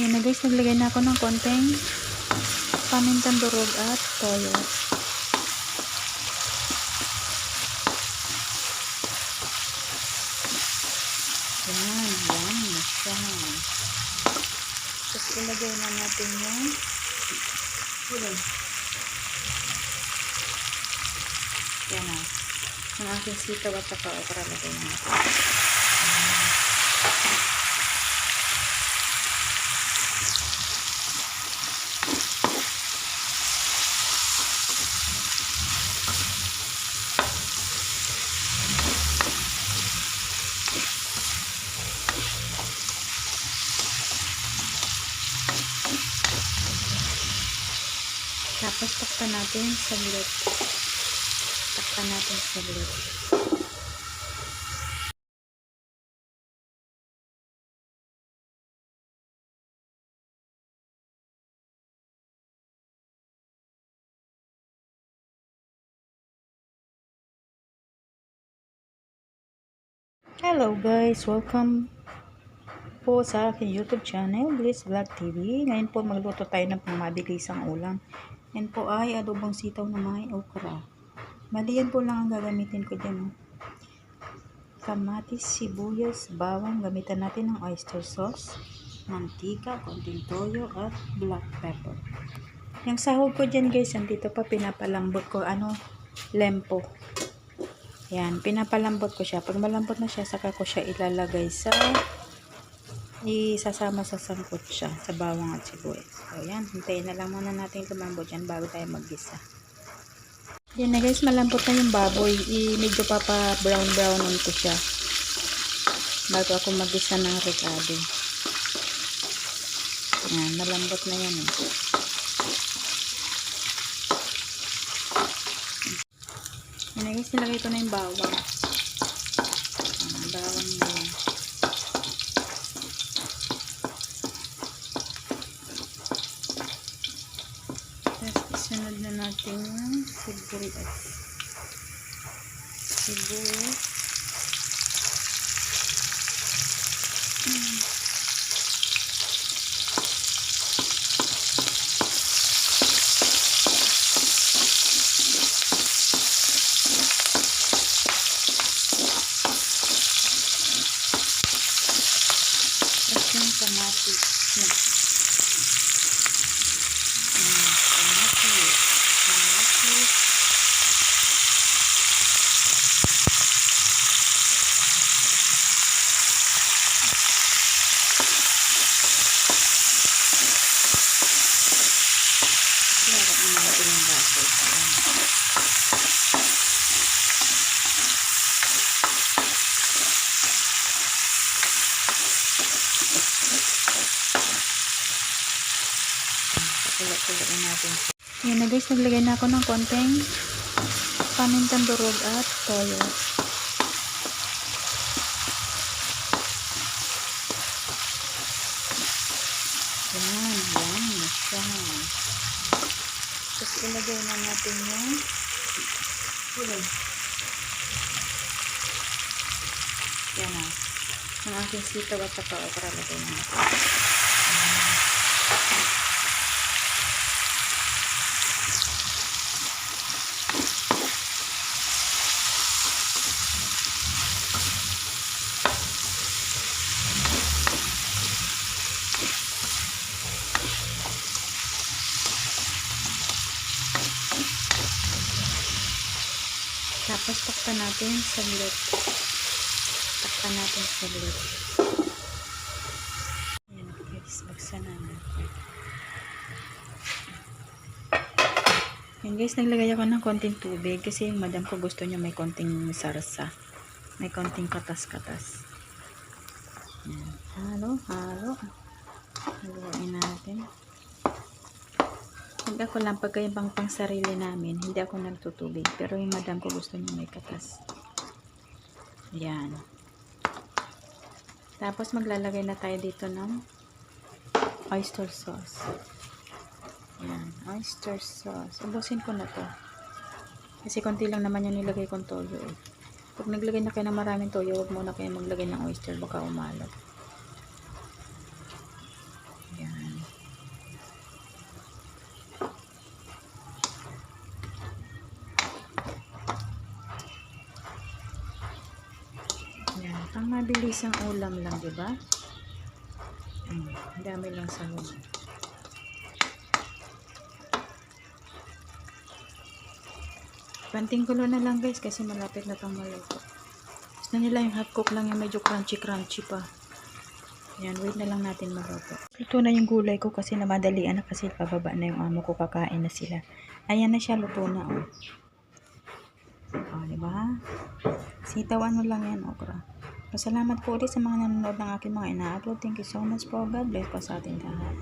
Yan na guys, naglagay na ako ng konting pamintang durog at toyo. Yan na siya. Tapos ilagay na natin yung ulo. Yan na. Ang aking sitaw at saka okra lagay na natin. Tapos takpan natin saglit. Takpan natin saglit. Hello guys, welcome po sa aking YouTube channel, Bliss Vlog TV. Ngayon po magluto tayo ng pangmabilisang ulam. Yan po ay adobong sitaw na may okra. Bali yan po lang ang gagamitin ko dyan. Kamatis, sibuyas, bawang. Gamitan natin ng oyster sauce, mantika, konting toyo at black pepper. Yung sahog ko dyan guys, dito pa pinapalambot ko lempo. Yan, pinapalambot ko siya. Pag malambot na siya, saka ko siya ilalagay isasama sa sangkot siya, sa bawang at sibuyas. So, yan, hintayin na lang muna natin lumambot yan bago tayo maggisa. Yan na guys, malambot na yung baboy. Medyo brown ko siya bago ako maggisa ng ricado. Yan, malambot na yan. Yan na guys, nilagay ko na yung bawang. Bawang na yan. Sunod na natin yung sibuyas. Tapos yung kamatis. Kulak-kulakin natin. Yan na guys, naglagay na ako ng konting pamintang durog at toyo. Yan na siya. Tapos ilagay na natin yung ulo. Yan na. Ang aking sitaw at saka okra lagay na natin. Tapos takpan natin saglit. Takpan natin saglit. Ayan guys, buksan na natin. Ayan guys, naglagay ako ng konting tubig kasi yung madam ko gusto niya may konting sarsa. May konting katas-katas. Ayan. Halo. Haluin natin. Pag ako lang, pagka yung pang sarili namin, hindi ako nagtutubig. Pero yung madam ko gusto niya may katas. Ayan. Tapos maglalagay na tayo dito ng oyster sauce. Ayan, oyster sauce. Ubusin ko na to. Kasi konti lang naman yung nilagay kong toyo. Pag naglagay na kayo ng maraming toyo, huwag muna kayo maglagay ng oyster. Baka umalat. Ayan. mabilisang ulam lang, di ba? Ang dami lang sahog. Panting kulo na lang guys kasi malapit na itong maluto. Gusto nila yung half cook lang yung medyo crunchy pa. Yan, wait na lang natin maluto. Luto na yung gulay ko kasi namadalian na kasi pababa na yung amo ko, kakain na sila. Ayan na siya, luto na oh. Oh, diba? Sitawan mo lang yan, okra. Pasalamat po ulit sa mga nanonood ng aking mga ina-upload. Thank you so much po. God bless po sa ating lahat.